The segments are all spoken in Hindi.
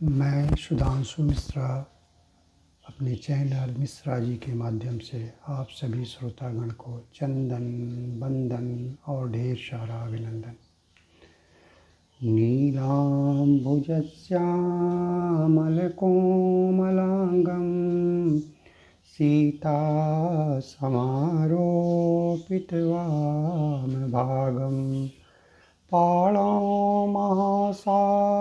मैं सुधांशु मिश्रा अपने चैनल मिश्रा जी के माध्यम से आप सभी श्रोतागण को चंदन वंदन और ढेर सारा अभिनंदन। नीलाम्बुजश्यामलकोमलांगं सीता समारोपितवामभागं पाणौ महासायैकचारुचापं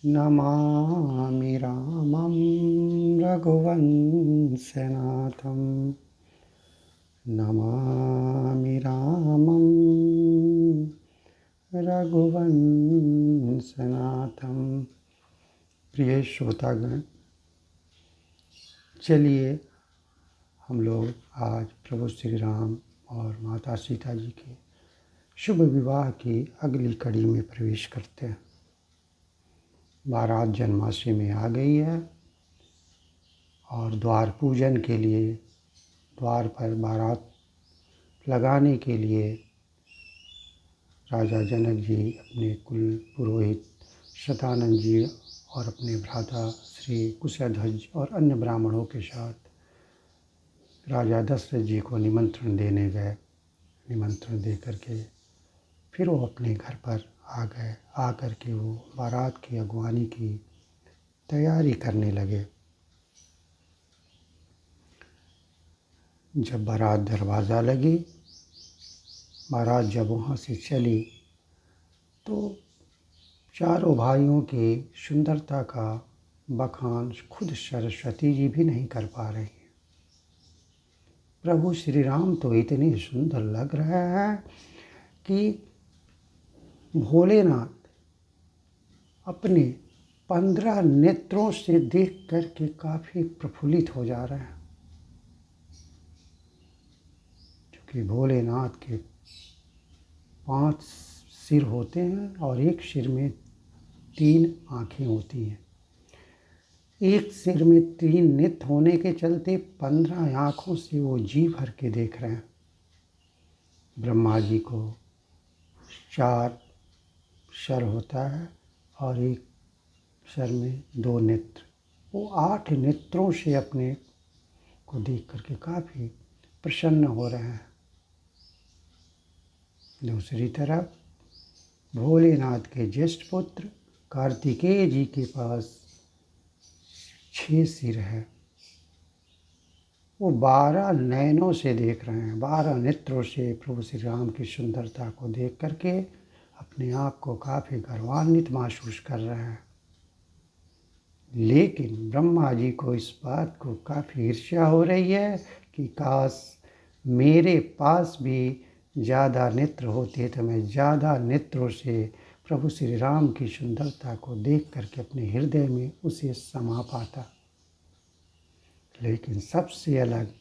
नमामि रामं रघुवंशनाथं। नमामि रामं रघुवंशनाथं। प्रिय श्रोतागण, चलिए हम लोग आज प्रभु श्री राम और माता सीता जी के शुभ विवाह की अगली कड़ी में प्रवेश करते हैं। बारात जन्माष्टमी आ गई है और द्वार पूजन के लिए, द्वार पर बारात लगाने के लिए राजा जनक जी अपने कुल पुरोहित शतानंद जी और अपने भ्राता श्री कुशध्वज और अन्य ब्राह्मणों के साथ राजा दशरथ जी को निमंत्रण देने गए। निमंत्रण दे करके फिर वो अपने घर पर आ गए। आकर के वो बारात की अगवानी की तैयारी करने लगे। जब बारात दरवाज़ा लगी, बारात जब वहाँ से चली तो चारों भाइयों की सुंदरता का बखान खुद सरस्वती जी भी नहीं कर पा रही। प्रभु श्री राम तो इतने सुंदर लग रहे हैं कि भोलेनाथ अपने 15 नेत्रों से देख करके काफ़ी प्रफुल्लित हो जा रहे हैं। क्योंकि भोलेनाथ के 5 सिर होते हैं और एक सिर में 3 आँखें होती हैं। एक सिर में 3 नेत्र होने के चलते 15 आँखों से वो जी भर के देख रहे हैं। ब्रह्मा जी को 4 सर होता है और एक सर में 2 नेत्र। वो 8 नेत्रों से अपने को देख करके काफ़ी प्रसन्न हो रहे हैं। दूसरी तरफ भोलेनाथ के ज्येष्ठ पुत्र कार्तिकेय जी के पास 6 सिर है। वो 12 नयनों से देख रहे हैं। 12 नेत्रों से प्रभु श्री राम की सुंदरता को देख करके अपने आप को काफ़ी गर्वान्वित महसूस कर रहे हैं। लेकिन ब्रह्मा जी को इस बात को काफ़ी ईर्ष्या हो रही है कि काश मेरे पास भी ज़्यादा नेत्र होते तो मैं ज़्यादा नेत्रों से प्रभु श्री राम की सुंदरता को देख करके अपने हृदय में उसे समा पाता। लेकिन सबसे अलग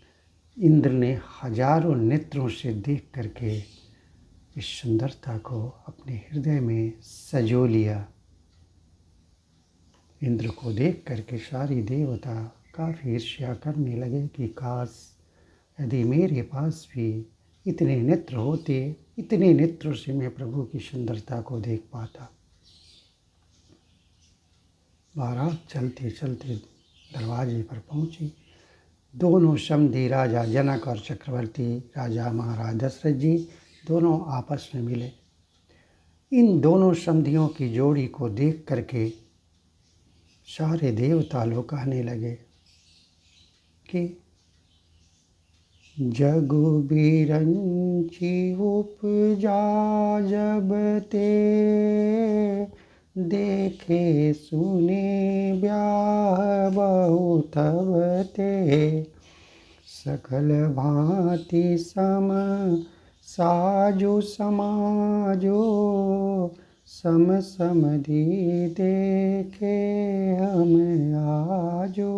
इंद्र ने हजारों नेत्रों से देख करके इस सुंदरता को अपने हृदय में सजो लिया। इंद्र को देख करके सारी देवता काफ़ी ईर्ष्या करने लगे कि काश यदि मेरे पास भी इतने नेत्र होते, इतने नेत्रों से मैं प्रभु की सुंदरता को देख पाता। बारात चलते चलते दरवाजे पर पहुंची। दोनों समधी राजा जनक और चक्रवर्ती राजा महाराज दशरथ जी दोनों आपस में मिले। इन दोनों समधियों की जोड़ी को देख करके सारे देवता लोग कहने लगे कि जगु बिरंची उपजा जब ते, देखे सुने ब्याह बहु तब ते, सकल भांति सम साजो समाजो, सम समधि देखे हम आजो।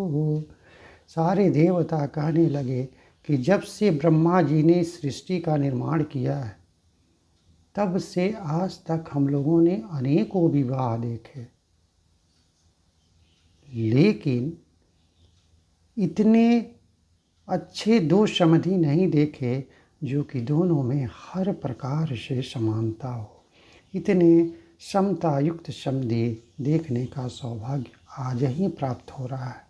सारे देवता कहने लगे कि जब से ब्रह्मा जी ने सृष्टि का निर्माण किया है तब से आज तक हम लोगों ने अनेकों विवाह देखे, लेकिन इतने अच्छे 2 समधि नहीं देखे जो कि दोनों में हर प्रकार से समानता हो। इतने समता युक्त समधी देखने का सौभाग्य आज ही प्राप्त हो रहा है।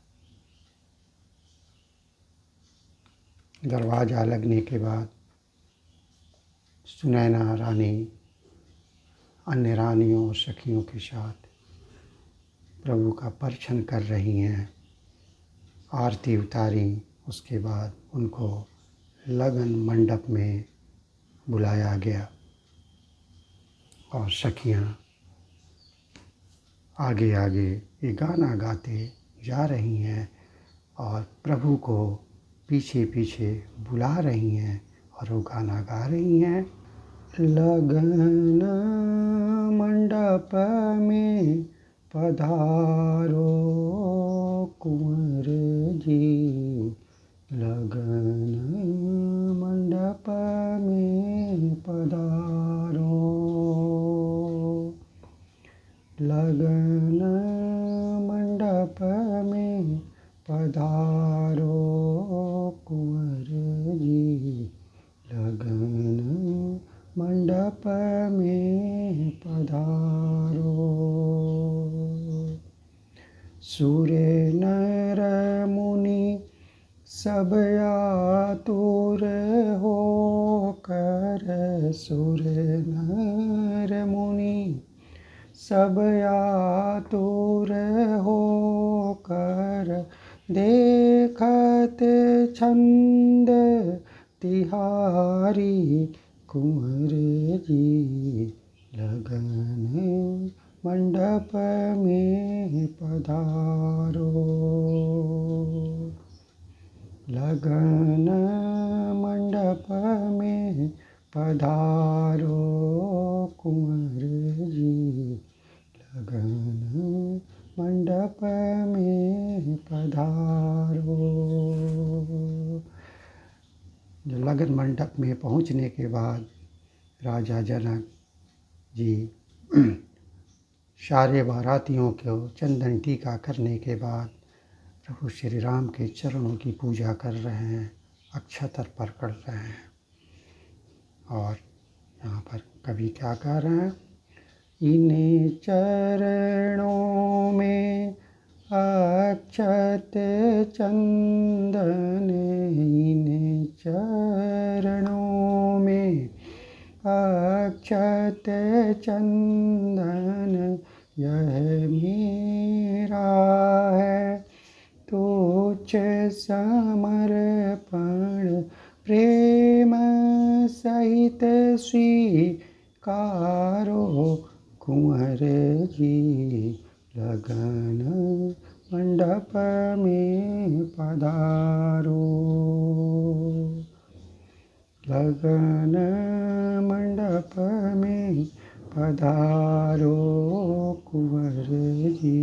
दरवाज़ा लगने के बाद सुनैना रानी अन्य रानियों और सखियों के साथ प्रभु का परिछन कर रही हैं। आरती उतारी, उसके बाद उनको लगन मंडप में बुलाया गया और सखियां आगे आगे ये गाना गाते जा रही हैं और प्रभु को पीछे पीछे बुला रही हैं और वो गाना गा रही हैं। लगन मंडप में पधारो कुंवर जी, लगन मंडप में पधारो, लगन मंडप में पधारो कुंवर जी, लगन मंडप में पधारो। सूर्य नर मुनि सब आतुर हो कर, सूर्य नर मुनि सब आतुर हो कर, देखत छंद तिहारी कुंवर जी, लगन मंडप में पधारो, लगन मंडप में पधारो कुंवर जी, लगन मंडप में पधारो। लगन मंडप में पहुंचने के बाद राजा जनक जी सारे बारातियों को चंदन टीका करने के बाद प्रभु श्री राम के चरणों की पूजा कर रहे हैं, अक्षत अर्पण कर रहे हैं। और यहाँ पर कवि क्या कह रहे हैं? इन्हीं चरणों में अक्षत चंदन, इन्हीं चरणों में अक्षत चंदन, यह मेरा है तुच्छ समर्पण, प्रेम सहित स्वीकारो कुंवर जी, लगन मंडप में पधारो, लगन मंडप में पधारो कुंवर जी,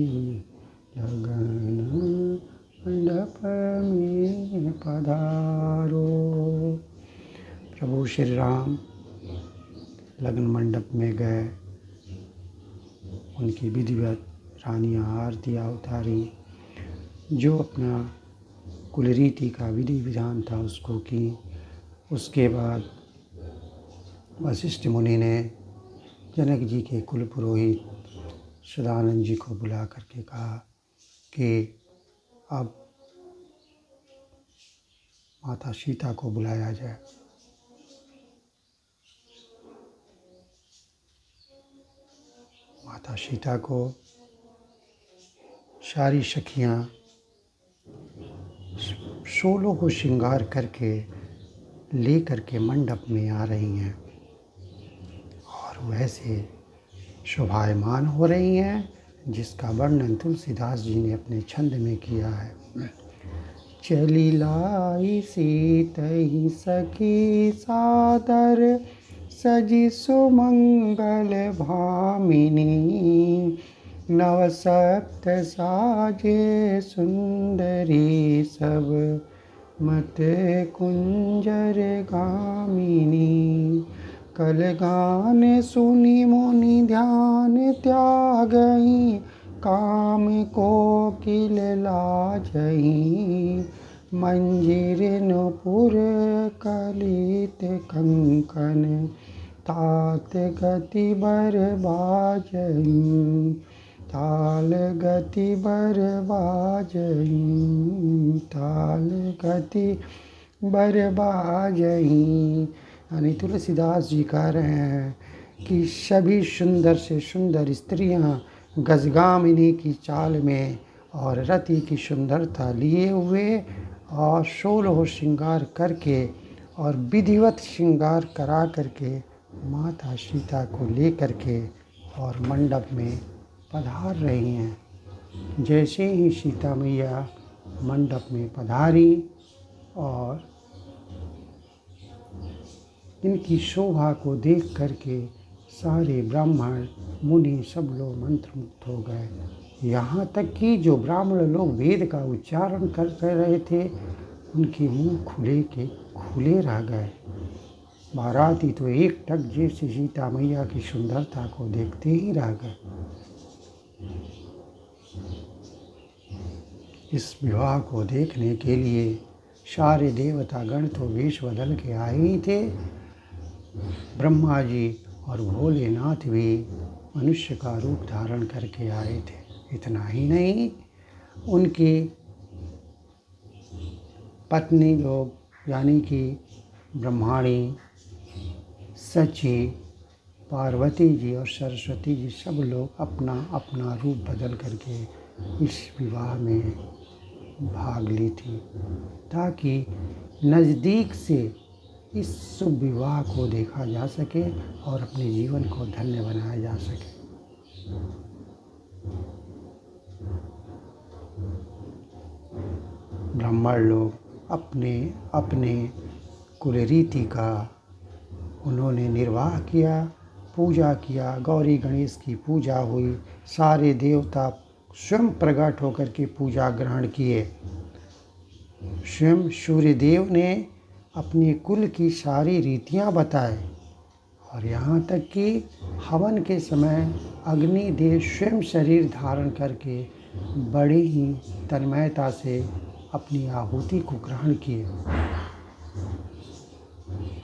लगन मंडप में पधारो। प्रभु श्री राम लगन मंडप में गए, उनकी विधिवत रानियाँ आरतियाँ उतारी, जो अपना कुल रीति का विधि विधान था उसको की। उसके बाद वशिष्ठ मुनि ने जनक जी के कुल पुरोहित सदानंद जी को बुला करके कहा कि अब माता सीता को बुलाया जाए। माता सीता को सारी सखियाँ 16 को श्रृंगार करके ले करके मंडप में आ रही हैं और वैसे शोभायमान हो रही हैं, जिसका वर्णन तुलसीदास जी ने अपने छंद में किया है। चली लाई सीतहि सखी सादर, सजी सुमंगल भामिनी, नव सप्त साजे सुंदरी, सब मत कुंजर गामिनी, कल गान सुनी मुनि ध्यान त्यागहि, काम कोकिल लाजहि, मंजीर नुपुर कलित कंकन, तात गति बर बाजहीं, ताल गति बर बाजहीं, ताल गति बर बाजहीं। यानी तुलसीदास जी कह रहे हैं कि सभी सुंदर से सुंदर स्त्रियां गजगामिनी की चाल में और रति की सुंदरता लिए हुए और 16 श्रृंगार करके और विधिवत श्रृंगार करा करके माता सीता को लेकर के और मंडप में पधार रही हैं। जैसे ही सीता मैया मंडप में पधारी और इनकी शोभा को देख करके सारे ब्राह्मण मुनि सब लोग मंत्रमुग्ध हो गए। यहाँ तक कि जो ब्राह्मण लोग वेद का उच्चारण कर रहे थे उनके मुंह खुले रह गए। बाराती तो एक टक जैसे सीता मैया की सुंदरता को देखते ही रह गए। इस विवाह को देखने के लिए सारे देवता गण तो वेश बदल के आए ही थे। ब्रह्मा जी और भोलेनाथ भी मनुष्य का रूप धारण करके आए थे। इतना ही नहीं, उनकी पत्नी लोग यानी कि ब्रह्माणी, सची, पार्वती जी और सरस्वती जी सब लोग अपना अपना रूप बदल करके इस विवाह में भाग ली थी, ताकि नज़दीक से इस शुभ विवाह को देखा जा सके और अपने जीवन को धन्य बनाया जा सके। ब्राह्मण लोग अपने अपने कुल रीति का उन्होंने निर्वाह किया, पूजा किया। गौरी गणेश की पूजा हुई, सारे देवता स्वयं प्रकट होकर के पूजा ग्रहण किए। स्वयं सूर्यदेव ने अपने कुल की सारी रीतियां बताए और यहाँ तक कि हवन के समय अग्निदेव स्वयं शरीर धारण करके बड़ी ही तन्मयता से अपनी आहुति को ग्रहण किए।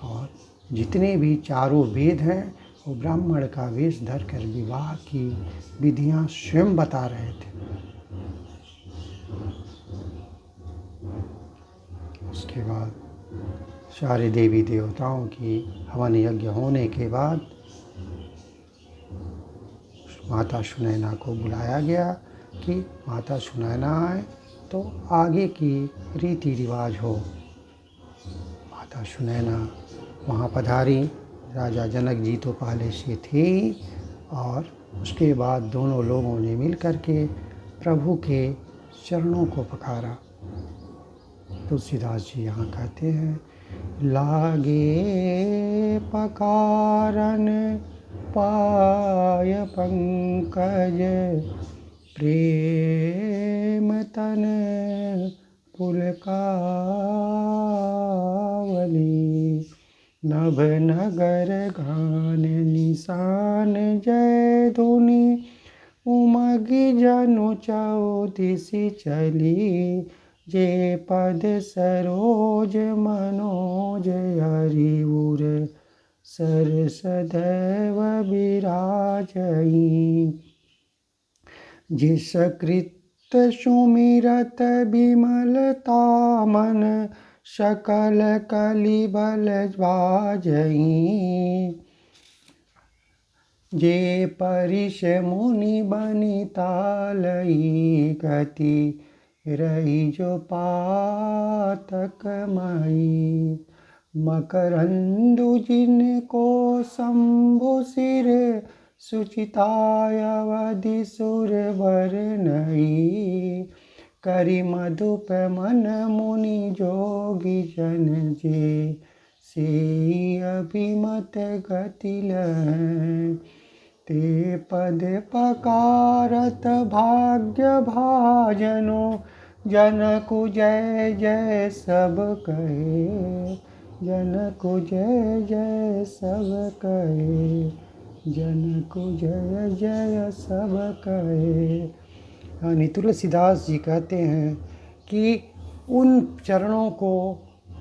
और जितने भी चारों वेद हैं वो ब्राह्मण का वेश धर कर विवाह की विधियां स्वयं बता रहे थे। उसके बाद सारे देवी देवताओं की हवन यज्ञ होने के बाद माता सुनैना को बुलाया गया कि माता सुनैना आए तो आगे की रीति रिवाज हो। माता सुनैना वहाँ पधारी। राजा जनक जी तो पहले से थे और उसके बाद दोनों लोगों ने मिल कर के प्रभु के चरणों को पखारा। तुलसीदास जी यहाँ कहते हैं, लागे पकारन पाय पंकज, प्रेम तन पुलकावली, नभ नगर गान निशान जय धुनि, उमगी जनु चौदिसि चली, जे पद सरोज मनोज हरिउर सर सदैव विराजई, जिस कृत सुमिरत विमलता मन, सकल कलि बल बाजई, जे परिस मुनि बनितालई, गति रही जो पातक मई, मकरंदु जिनको शंभु सिर, सुचिताय अवधि सुर वर नई, करि मधुप मन मुनि जोगी जन, जे से अभिमत गति लहै, ते पद पकारत भाग्य भाजनो, जनकु जय जय सब कहे, जनकु जय जय सब कहे, जनकु जय जय सब कहे। यानी तुलसीदास जी कहते हैं कि उन चरणों को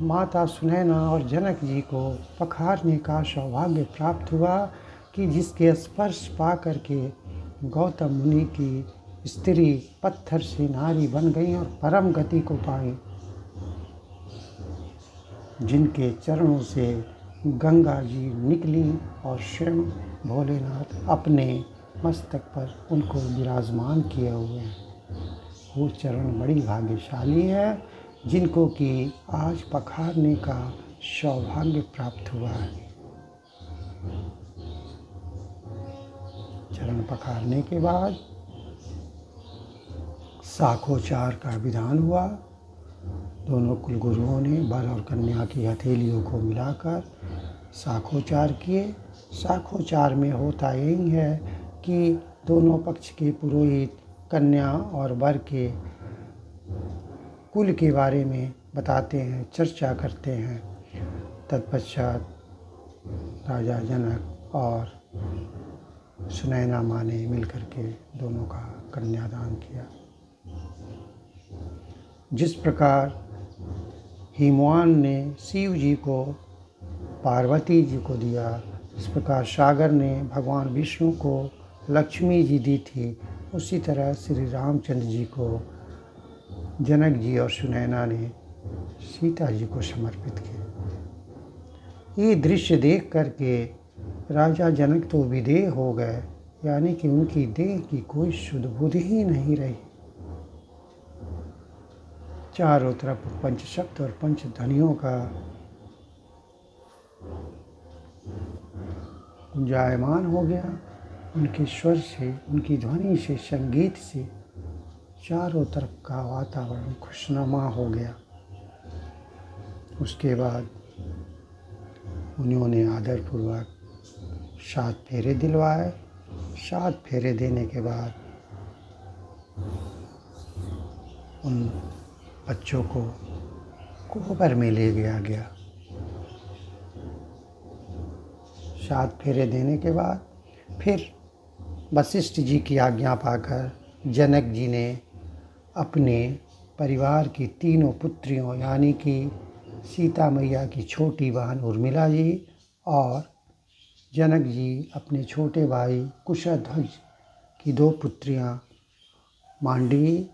माता सुनैना और जनक जी को पखारने का सौभाग्य प्राप्त हुआ कि जिसके स्पर्श पा करके गौतम मुनि की स्त्री पत्थर से नारी बन गई और परम गति को पाई, जिनके चरणों से गंगा जी निकली और स्वयं भोलेनाथ अपने मस्तक पर उनको विराजमान किए हुए हैं। वो चरण बड़ी भाग्यशाली है जिनको कि आज पखारने का सौभाग्य प्राप्त हुआ है। चरण पखारने के बाद साखोचार का विधान हुआ। दोनों कुलगुरुओं ने वर और कन्या की हथेलियों को मिलाकर साखोचार किए। साखोचार में होता यही है कि दोनों पक्ष के पुरोहित कन्या और वर के कुल के बारे में बताते हैं, चर्चा करते हैं। तत्पश्चात राजा जनक और सुनैना माँ ने मिलकर के दोनों का कन्यादान किया। जिस प्रकार हिमवान ने शिव जी को पार्वती जी को दिया, इस प्रकार सागर ने भगवान विष्णु को लक्ष्मी जी दी थी, उसी तरह श्री रामचंद्र जी को जनक जी और सुनैना ने सीता जी को समर्पित किया। ये दृश्य देख करके राजा जनक तो विदेह हो गए, यानी कि उनकी देह की कोई शुद्ध बुद्धि ही नहीं रही। चारों तरफ पंचशक्त और पंचध्वनियों का गुंजायमान हो गया। उनके स्वर से, उनकी ध्वनि से, संगीत से चारों तरफ का वातावरण खुशनुमा हो गया। उसके बाद उन्होंने आदरपूर्वक 7 फेरे दिलवाए। 7 फेरे देने के बाद उन बच्चों को कोहबर में ले गया। 7 फेरे देने के बाद फिर वशिष्ठ जी की आज्ञा पाकर जनक जी ने अपने परिवार की तीनों पुत्रियों, यानी कि सीता मैया की छोटी बहन उर्मिला जी और जनक जी अपने छोटे भाई कुशध्वज की 2 पुत्रियां मांडवी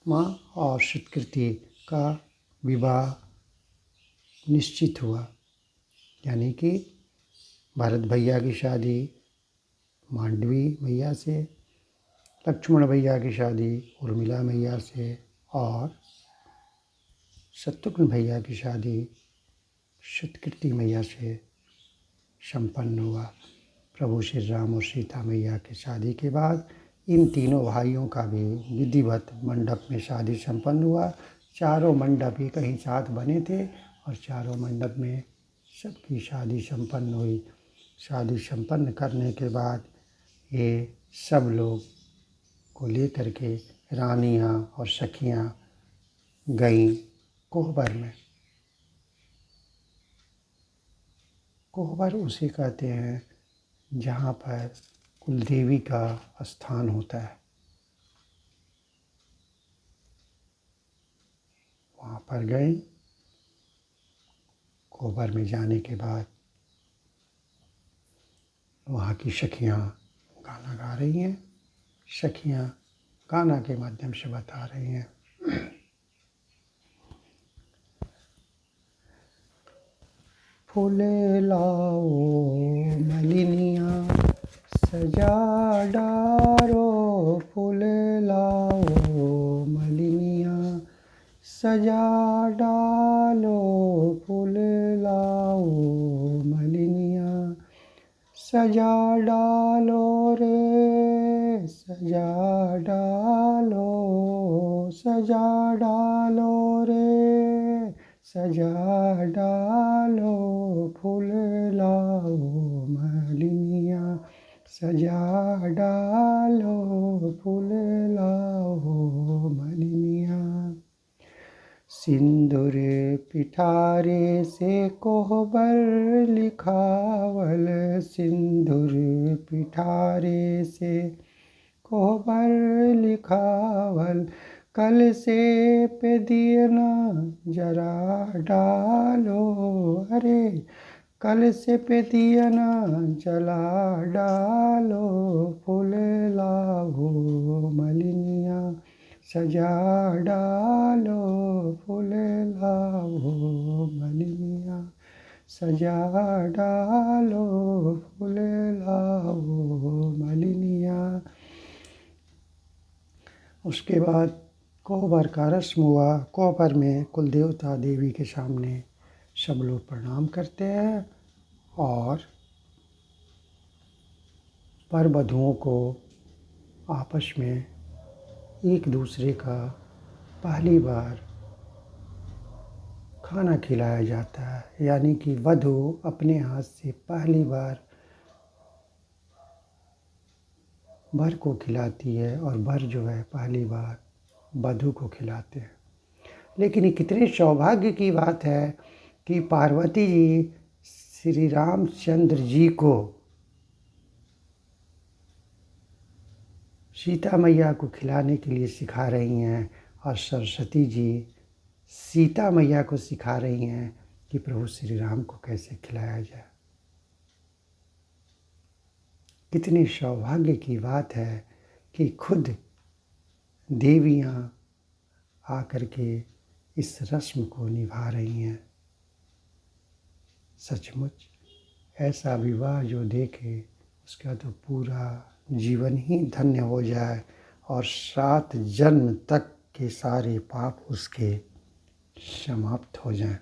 माँ और सुकृति का विवाह निश्चित हुआ। यानी कि भरत भैया की शादी मांडवी मैया से, लक्ष्मण भैया की शादी उर्मिला मैया से और शत्रुघ्न भैया की शादी सुकृति मैया से संपन्न हुआ। प्रभु श्री राम और सीता मैया की शादी के बाद इन तीनों भाइयों का भी विधिवत मंडप में शादी संपन्न हुआ। चारों मंडप ही कहीं साथ बने थे और चारों मंडप में सबकी शादी संपन्न हुई। शादी संपन्न करने के बाद ये सब लोग को लेकर के रानियां और सखियां गईं कोहबर में। कोहबर उसे कहते हैं जहाँ पर कुलदेवी का स्थान होता है। वहाँ पर गए। कोहबर में जाने के बाद वहाँ की सखियाँ गाना गा रही हैं। सखियाँ गाना के माध्यम से बता रही हैं। फूले लाओ मलिनिया सजा डारो, फूले लाओ मलिनिया सजा डालो, फूले लाओ मलिनिया सजा डालो रे, सजा डालो, सजा डालो रे, सजा डालो, फूल लाओ मलिनिया सजा डालो, फूल लाओ मलिनिया। सिंदूर पिठारे से कोहबर लिखावल, सिंदूर पिठारे से कोहबर लिखावल, कल से पे दिए ना जरा डालो, अरे कल से पे दिए ना जला डालो, फूल लाओ मलिनिया सजा डालो, फूल लाओ मलिनिया सजा डालो, फूल लाओ मलिनिया। उसके बाद कोबर का रस्म हुआ। कोबर में कुल देवता देवी के सामने सब लोग प्रणाम करते हैं और वर वधुओं को आपस में एक दूसरे का पहली बार खाना खिलाया जाता है, यानी कि वधु अपने हाथ से पहली बार वर को खिलाती है और वर जो है पहली बार वधु को खिलाते हैं। लेकिन ये कितने सौभाग्य की बात है कि पार्वती जी श्री रामचंद्र जी को सीता मैया को खिलाने के लिए सिखा रही हैं और सरस्वती जी सीता मैया को सिखा रही हैं कि प्रभु श्री राम को कैसे खिलाया जाए। कितनी सौभाग्य की बात है कि खुद देवियाँ आकर के इस रस्म को निभा रही हैं। सचमुच ऐसा विवाह जो देखे उसका तो पूरा जीवन ही धन्य हो जाए और 7 जन्म तक के सारे पाप उसके समाप्त हो जाएं।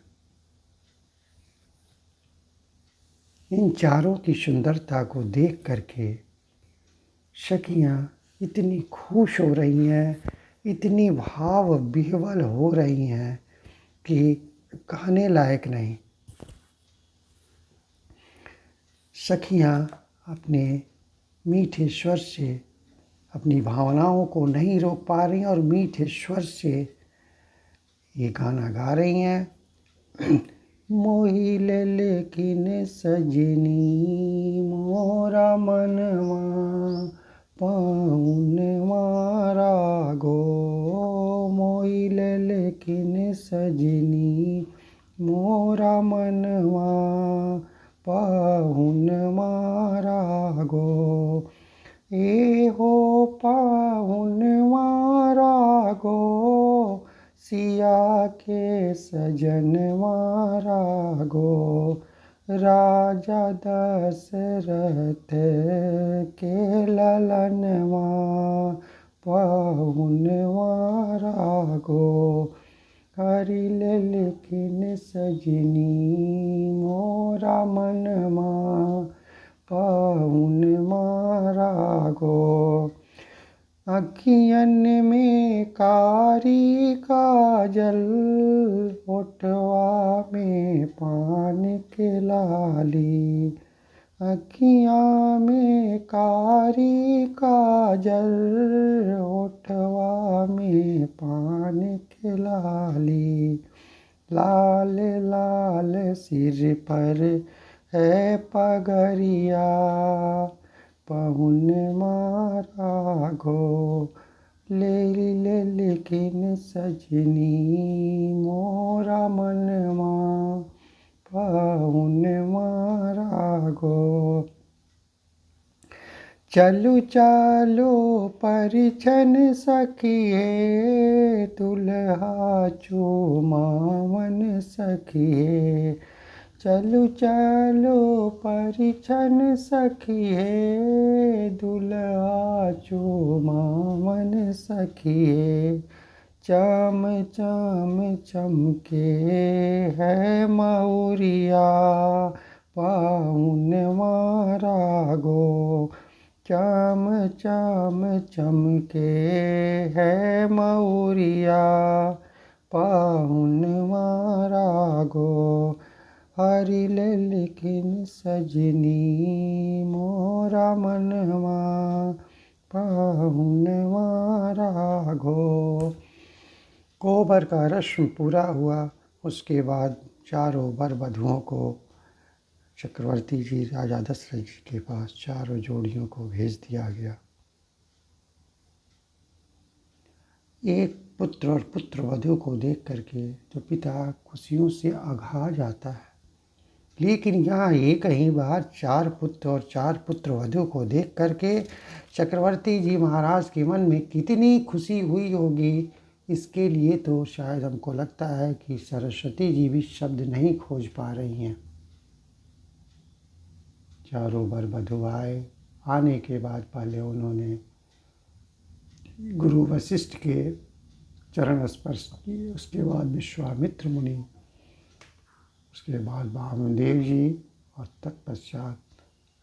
इन चारों की सुंदरता को देख करके सखियाँ इतनी खुश हो रही हैं, इतनी भाव विह्वल हो रही हैं कि कहने लायक नहीं। सखियाँ अपने मीठे स्वर से अपनी भावनाओं को नहीं रोक पा रही और मीठे स्वर से ये गाना गा रही हैं। मोही ले लेकिन सजनी मोरा मनवा पाउन मारा गो, मोही ले लेकिन सजनी मोरा मनवा पाहुन मारा गो, ए हो पाहुन मारा गो, सिया के सजन मारा गो, राजा दशरथ के ललनवा पाहुन मारा गो, हरि ले लेकिन सजनी मोरा मनमा पाहुन मारा गो, अखियन में कारी काजल ओठवा में पान के लाली, अखियाँ में कारी काजल ओठवा में पान के लाली, लाल लाल सिर पर है पगरिया पहुन मारा गो, ले लेकिन सजनी मोरा मनमा पाहुन मारा गो, चलु चालो परिछन सखिए दुल्हा चूमावन सखिए, चलु चलो परिछन सखिए दुल्हा चूमावन सखिए, चम चम चमके है मौरिया पाहुन मारा गो, चम चम चमके है मौरिया पाहुन मारा गो, हरि ले लेकिन सजनी मोरा मनवा पाहुन मारा गो। कोबर का रस्म पूरा हुआ। उसके बाद चारों वर वधुओं को चक्रवर्ती जी राजा दशरथ जी के पास चारों जोड़ियों को भेज दिया गया। एक पुत्र और पुत्रवधू को देख करके तो पिता खुशियों से अघा जाता है। लेकिन यहाँ एक ही बार 4 पुत्र और 4 पुत्रवधू को देख करके चक्रवर्ती जी महाराज के मन में कितनी खुशी हुई होगी, इसके लिए तो शायद हमको लगता है कि सरस्वती जी भी शब्द नहीं खोज पा रही हैं। चारों वर वधू आए। आने के बाद पहले उन्होंने गुरु वशिष्ठ के चरण स्पर्श किए, उसके बाद विश्वामित्र मुनि, उसके बाद वामदेव जी और तत्पश्चात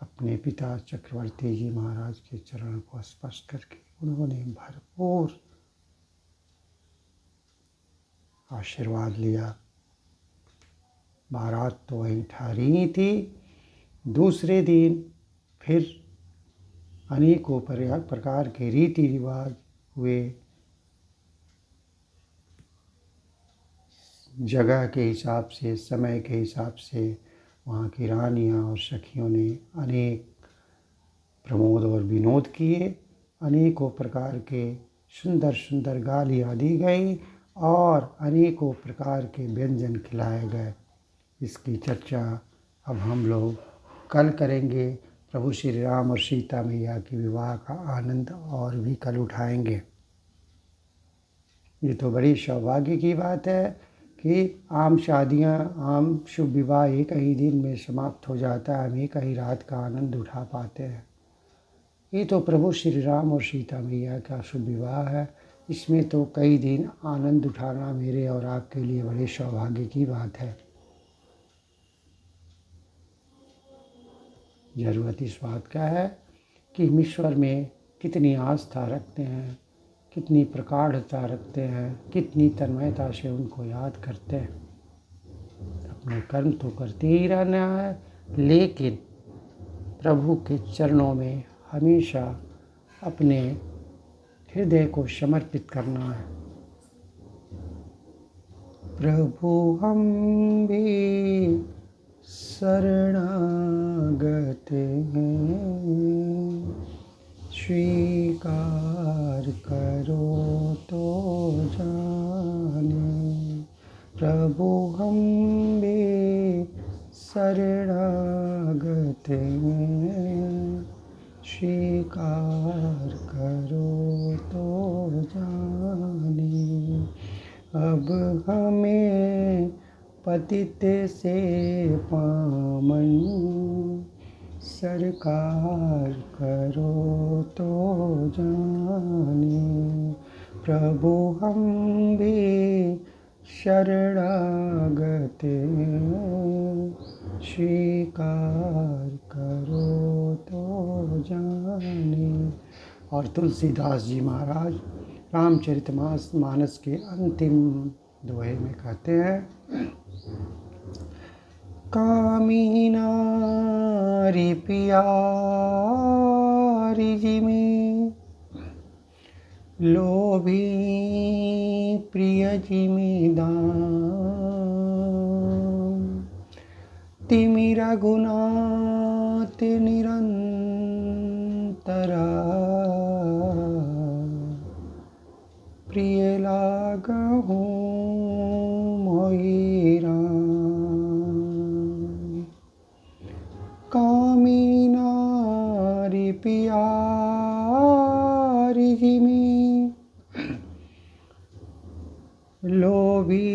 अपने पिता चक्रवर्ती जी महाराज के चरण को स्पर्श करके उन्होंने भरपूर आशीर्वाद लिया। बारात तो वहीं ठहरी ही थी। दूसरे दिन फिर अनेकों प्रकार के रीति रिवाज हुए। जगह के हिसाब से, समय के हिसाब से वहाँ की रानियाँ और सखियों ने अनेक प्रमोद और विनोद किए। अनेकों प्रकार के सुंदर सुंदर गालियाँ दी गई और अनेकों प्रकार के व्यंजन खिलाए गए। इसकी चर्चा अब हम लोग कल करेंगे। प्रभु श्री राम और सीता मैया के विवाह का आनंद और भी कल उठाएंगे। ये तो बड़ी सौभाग्य की बात है कि आम शादियाँ, आम शुभ विवाह एक ही दिन में समाप्त हो जाता है, हम एक ही रात का आनंद उठा पाते हैं। ये तो प्रभु श्री राम और सीता मैया का शुभ विवाह है, इसमें तो कई दिन आनंद उठाना मेरे और आपके लिए बड़े सौभाग्य की बात है। ज़रूरत इस बात का है कि हम ईश्वर में कितनी आस्था रखते हैं, कितनी प्रगाढ़ता रखते हैं, कितनी तन्मयता से उनको याद करते हैं। अपने कर्म तो करते ही रहना है, लेकिन प्रभु के चरणों में हमेशा अपने हृदय को समर्पित करना है। प्रभु हम भी शरणागत हैं, स्वीकार करो तो जाने। प्रभु हम भी शरणागत हैं, स्वीकार करो तो जाने। अब हमें पतित से पावन सरकार करो तो जाने। प्रभु हम भी शरणागत हैं, स्वीकार करो तो जाने। और तुलसीदास जी महाराज रामचरितमानस के अंतिम दोहे में कहते हैं, कामी नारी प्यारी जिमी, लोभी प्रिय जिमी दान। तिमि रघुनाथ निरंतरा, प्रिय लागहु मोहि राम। कामी नारी प्यारी जिमी, लोभी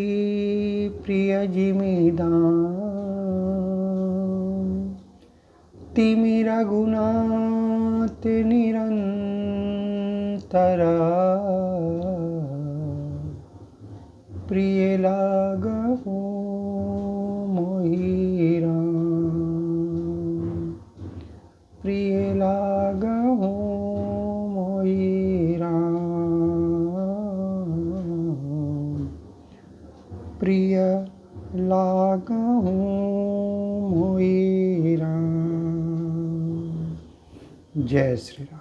प्रिय जिमी दान। तिमि रघुनाथ निरंतरा, प्रिय लागहु मोहि राम। प्रिय लागहु मोहि राम। प्रिय लागहु मोहि राम। जय श्री राम।